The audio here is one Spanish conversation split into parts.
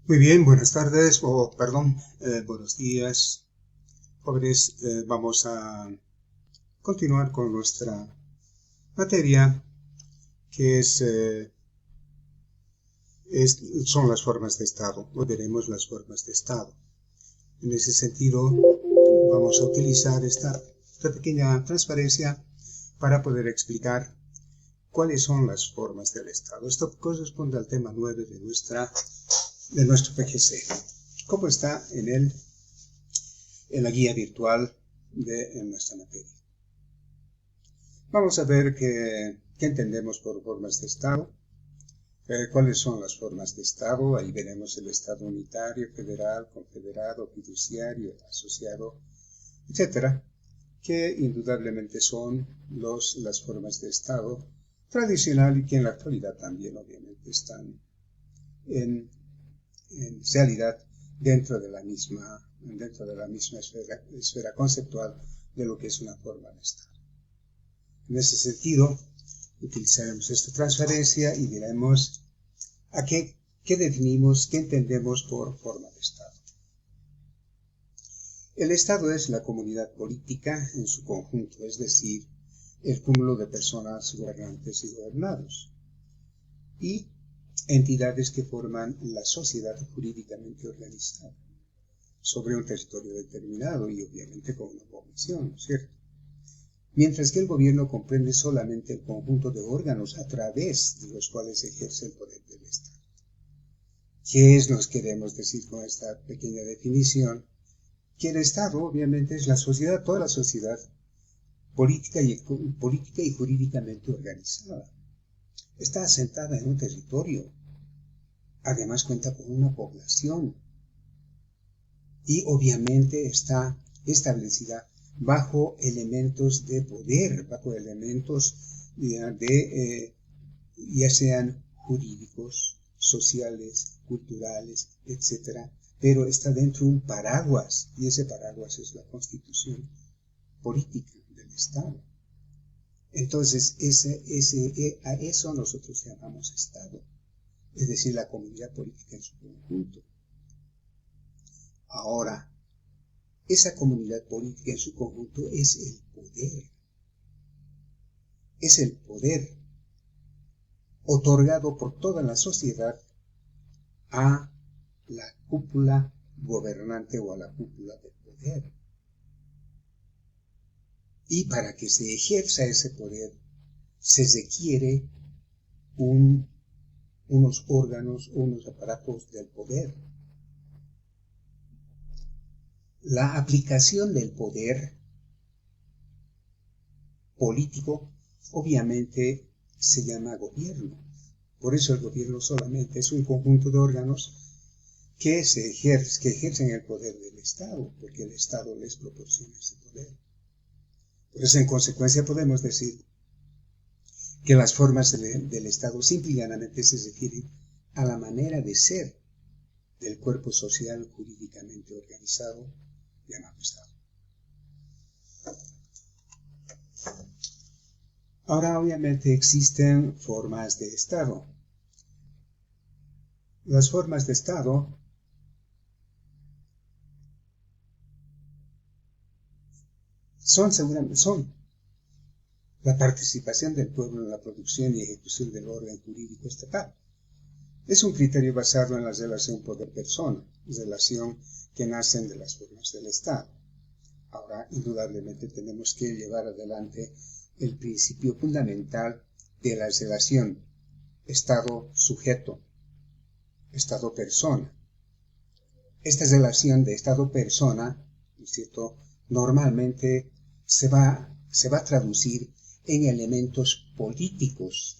Muy bien, buenas tardes, o perdón, buenos días, jóvenes. Vamos a continuar con nuestra materia, que son las formas de Estado. Hoy veremos las formas de Estado. En ese sentido, vamos a utilizar esta pequeña transparencia para poder explicar cuáles son las formas del Estado. Esto corresponde al tema 9 de nuestro PGC. ¿Cómo está en la guía virtual de nuestra materia? Vamos a ver qué entendemos por formas de Estado, cuáles son las formas de Estado. Ahí veremos el Estado unitario, federal, confederado, fiduciario, asociado, etcétera, que indudablemente son las formas de Estado tradicional y que en la actualidad también obviamente están en realidad dentro de la misma esfera conceptual de lo que es una forma de Estado. En ese sentido, utilizaremos esta transferencia y diremos a qué definimos, qué entendemos por forma de Estado. El Estado es la comunidad política en su conjunto, es decir, el cúmulo de personas gobernantes y gobernados, y entidades que forman la sociedad jurídicamente organizada sobre un territorio determinado y obviamente con una población, ¿no es cierto? Mientras que el gobierno comprende solamente el conjunto de órganos a través de los cuales se ejerce el poder del Estado. ¿Qué nos queremos decir con esta pequeña definición? Que el Estado obviamente es la sociedad, toda la sociedad política y jurídicamente organizada. Está asentada en un territorio, además cuenta con una población y obviamente está establecida bajo elementos de poder, bajo elementos ya sean jurídicos, sociales, culturales, etcétera, pero está dentro de un paraguas, y ese paraguas es la Constitución política del Estado. Entonces, a eso nosotros llamamos Estado, es decir, la comunidad política en su conjunto. Ahora, esa comunidad política en su conjunto es el poder. Es el poder otorgado por toda la sociedad a la cúpula gobernante o a la cúpula del poder. Y para que se ejerza ese poder, se requiere unos órganos, unos aparatos del poder. La aplicación del poder político obviamente se llama gobierno. Por eso el gobierno solamente es un conjunto de órganos que ejercen el poder del Estado, porque el Estado les proporciona ese poder. Por eso, en consecuencia, podemos decir que las formas del Estado simple y llanamente se refieren a la manera de ser del cuerpo social jurídicamente organizado llamado Estado. Ahora, obviamente, existen formas de Estado. Las formas de Estado son la participación del pueblo en la producción y ejecución del orden jurídico estatal. Es un criterio basado en la relación poder-persona, relación que nacen de las formas del Estado. Ahora, indudablemente, tenemos que llevar adelante el principio fundamental de la relación Estado-sujeto, Estado-persona. Esta relación de Estado-persona, ¿no es cierto?, normalmente se va a traducir en elementos políticos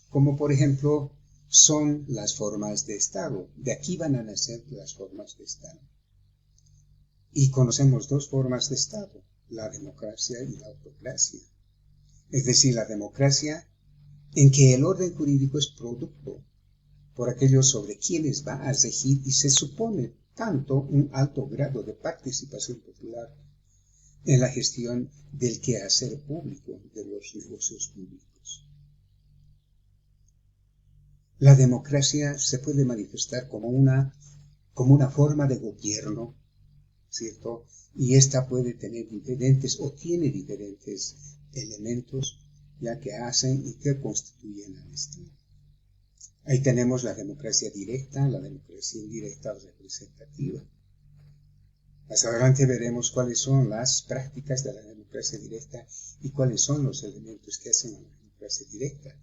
como por ejemplo son las formas de Estado. De aquí van a nacer las formas de Estado. Y conocemos dos formas de Estado, la democracia y la autocracia. Es decir, la democracia en que el orden jurídico es producto por aquellos sobre quienes va a regir y se supone tanto un alto grado de participación popular en la gestión del quehacer público, de los negocios públicos. La democracia se puede manifestar como una forma de gobierno, ¿cierto? Y esta puede tener diferentes o tiene diferentes elementos ya que hacen y que constituyen al Estado. Ahí tenemos la democracia directa, la democracia indirecta o representativa. Más adelante veremos cuáles son las prácticas de la democracia directa y cuáles son los elementos que hacen a la democracia directa.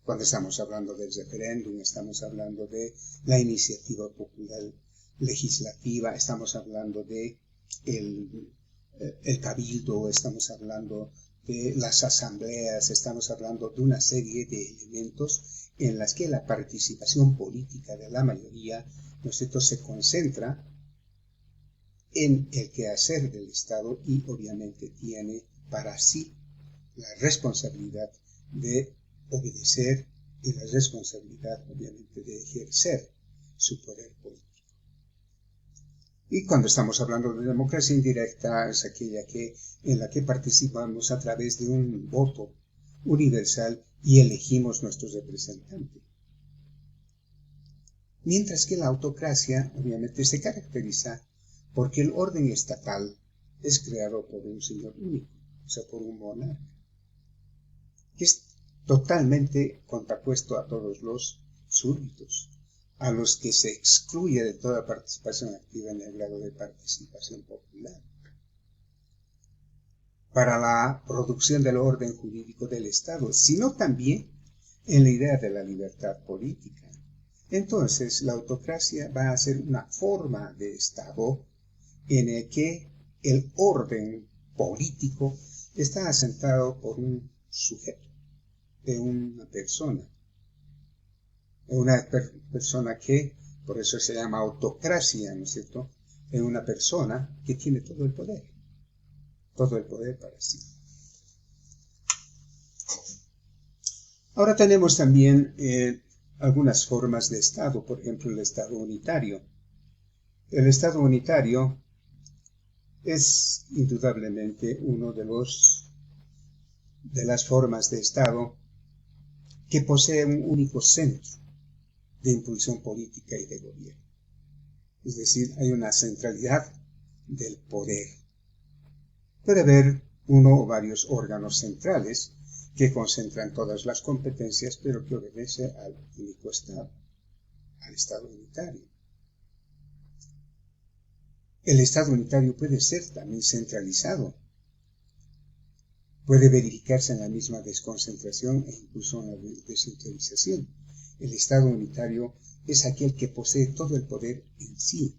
Cuando estamos hablando del referéndum, estamos hablando de la iniciativa popular legislativa, estamos hablando de el cabildo, estamos hablando de las asambleas, estamos hablando de una serie de elementos en las que la participación política de la mayoría, ¿no es cierto?, se concentra en el quehacer del Estado y obviamente tiene para sí la responsabilidad de obedecer y la responsabilidad obviamente de ejercer su poder político. Y cuando estamos hablando de democracia indirecta es aquella en la que participamos a través de un voto universal y elegimos nuestro representante. Mientras que la autocracia obviamente se caracteriza porque el orden estatal es creado por un señor único, o sea, por un monarca, que es totalmente contrapuesto a todos los súbditos, a los que se excluye de toda participación activa en el grado de participación popular. Para la producción del orden jurídico del Estado, sino también en la idea de la libertad política. Entonces, la autocracia va a ser una forma de Estado en el que el orden político está asentado por un sujeto, de una persona que, por eso se llama autocracia, ¿no es cierto?, es una persona que tiene todo el poder para sí. Ahora tenemos también algunas formas de Estado, por ejemplo, el Estado unitario. El Estado unitario es indudablemente uno de las formas de Estado que posee un único centro de impulsión política y de gobierno. Es decir, hay una centralidad del poder. Puede haber uno o varios órganos centrales que concentran todas las competencias, pero que obedece al único Estado, al Estado unitario. El Estado unitario puede ser también centralizado. Puede verificarse en la misma desconcentración e incluso en la descentralización. El Estado unitario es aquel que posee todo el poder en sí,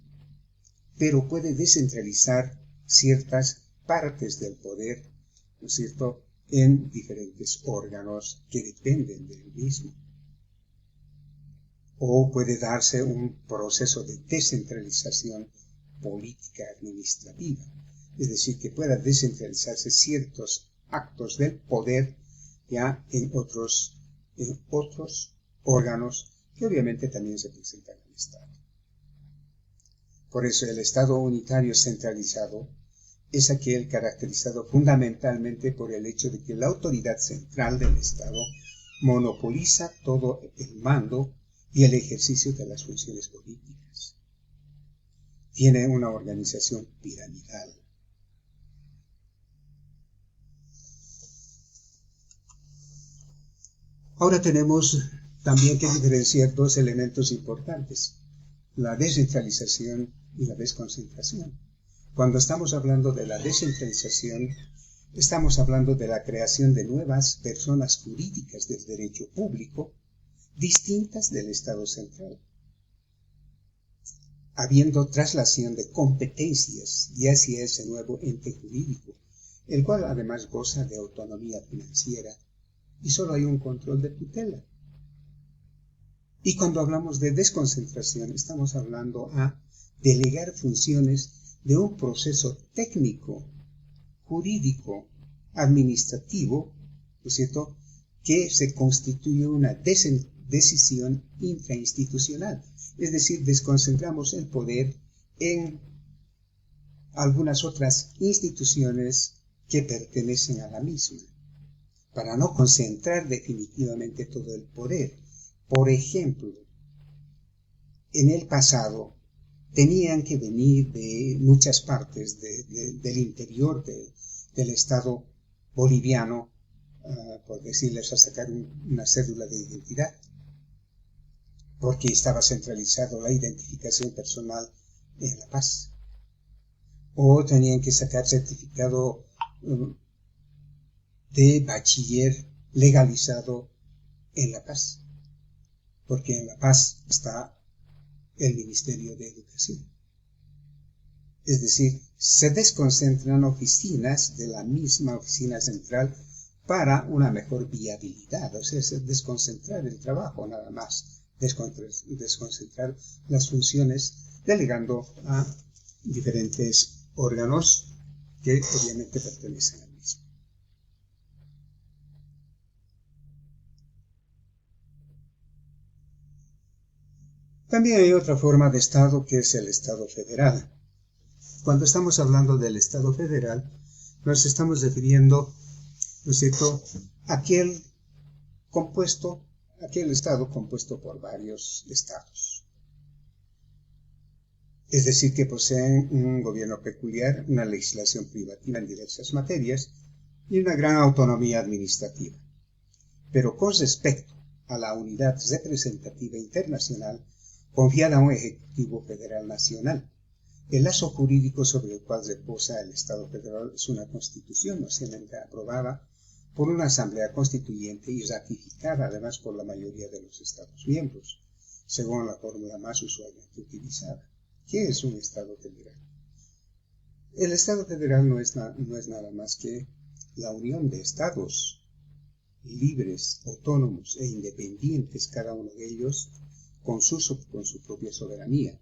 pero puede descentralizar ciertas partes del poder, ¿no es cierto?, en diferentes órganos que dependen del mismo. O puede darse un proceso de descentralización política administrativa, es decir, que pueda descentralizarse ciertos actos del poder ya en otros órganos que obviamente también se presentan al Estado. Por eso el Estado unitario centralizado es aquel caracterizado fundamentalmente por el hecho de que la autoridad central del Estado monopoliza todo el mando y el ejercicio de las funciones políticas. Tiene una organización piramidal. Ahora tenemos también que diferenciar dos elementos importantes, la descentralización y la desconcentración. Cuando estamos hablando de la descentralización, estamos hablando de la creación de nuevas personas jurídicas del derecho público, distintas del Estado central, habiendo traslación de competencias y hacia ese nuevo ente jurídico, el cual además goza de autonomía financiera y solo hay un control de tutela. Y cuando hablamos de desconcentración, estamos hablando a delegar funciones de un proceso técnico, jurídico, administrativo, ¿no es cierto?, que se constituye una decisión intrainstitucional. Es decir, desconcentramos el poder en algunas otras instituciones que pertenecen a la misma, para no concentrar definitivamente todo el poder Por ejemplo, en el pasado tenían que venir de muchas partes del interior del Estado boliviano, por decirles, a sacar una cédula de identidad, porque estaba centralizado la identificación personal en La Paz. O tenían que sacar certificado de bachiller legalizado en La Paz, porque en La Paz está el Ministerio de Educación. Es decir, se desconcentran oficinas de la misma oficina central para una mejor viabilidad, o sea, es desconcentrar el trabajo nada más, desconcentrar las funciones, delegando a diferentes órganos que obviamente pertenecen al mismo. También hay otra forma de Estado que es el Estado federal. Cuando estamos hablando del Estado federal, nos estamos refiriendo, ¿no es cierto?, aquel Estado compuesto por varios estados. Es decir, que poseen un gobierno peculiar, una legislación privativa en diversas materias y una gran autonomía administrativa. Pero con respecto a la unidad representativa internacional, confiada a un Ejecutivo Federal Nacional, el lazo jurídico sobre el cual reposa el Estado federal es una Constitución recientemente aprobada por una Asamblea Constituyente y ratificada además por la mayoría de los Estados miembros, según la fórmula más usualmente utilizada. ¿Qué es un Estado federal? El Estado federal no es nada más que la unión de Estados libres, autónomos e independientes, cada uno de ellos con su propia soberanía,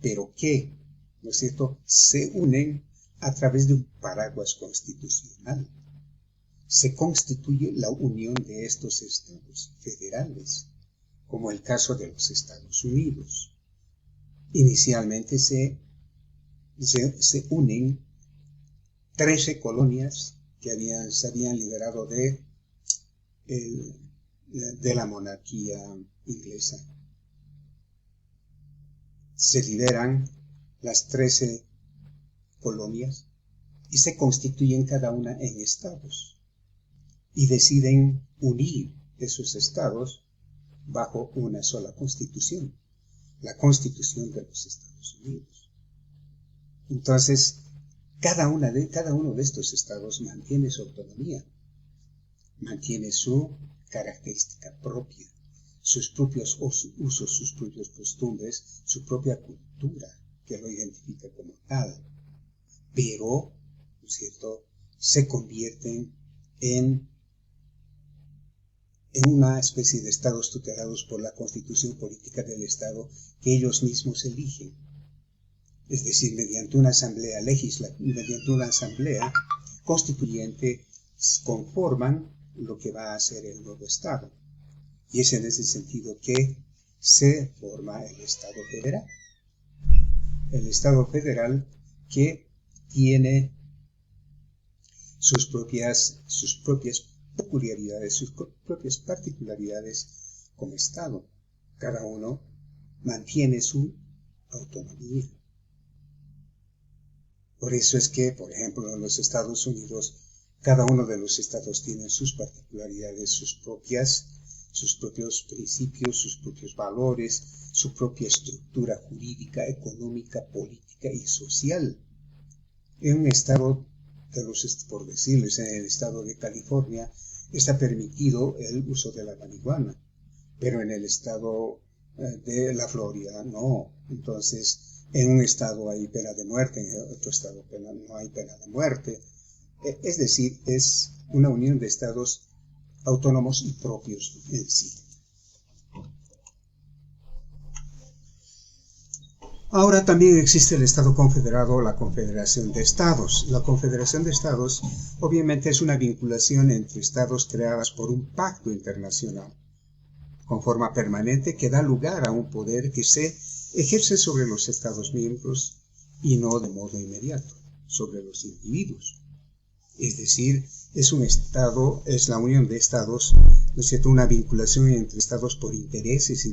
pero que, ¿no es cierto?, se unen a través de un paraguas constitucional. Se constituye la unión de estos estados federales, como el caso de los Estados Unidos. Inicialmente se unen 13 colonias que se habían liberado de la monarquía inglesa. Se liberan las 13 colonias y se constituyen cada una en estados y deciden unir esos estados bajo una sola constitución, la Constitución de los Estados Unidos. Entonces, cada uno de estos estados mantiene su autonomía, mantiene su característica propia, sus propios usos, sus propias costumbres, su propia cultura, que lo identifica como tal, pero, ¿no es cierto?, se convierten en una especie de estados tutelados por la constitución política del estado que ellos mismos eligen. Es decir, mediante una asamblea constituyente conforman lo que va a ser el nuevo estado. Y es en ese sentido que se forma el Estado federal. El Estado federal que tiene sus propias peculiaridades, sus propias particularidades como Estado. Cada uno mantiene su autonomía. Por eso es que, por ejemplo, en los Estados Unidos, cada uno de los estados tiene sus particularidades, sus propios principios, sus propios valores, su propia estructura jurídica, económica, política y social. En un estado, por decirles, en el estado de California, está permitido el uso de la marihuana, pero en el estado de la Florida no. Entonces, en un estado hay pena de muerte, en otro estado no hay pena de muerte. Es decir, es una unión de estados autónomos y propios en sí. Ahora también existe el Estado confederado o la Confederación de Estados. La Confederación de Estados obviamente es una vinculación entre estados creadas por un pacto internacional con forma permanente que da lugar a un poder que se ejerce sobre los estados miembros y no de modo inmediato sobre los individuos. Es decir, es un Estado, es la unión de Estados, ¿no es cierto?, una vinculación entre Estados por intereses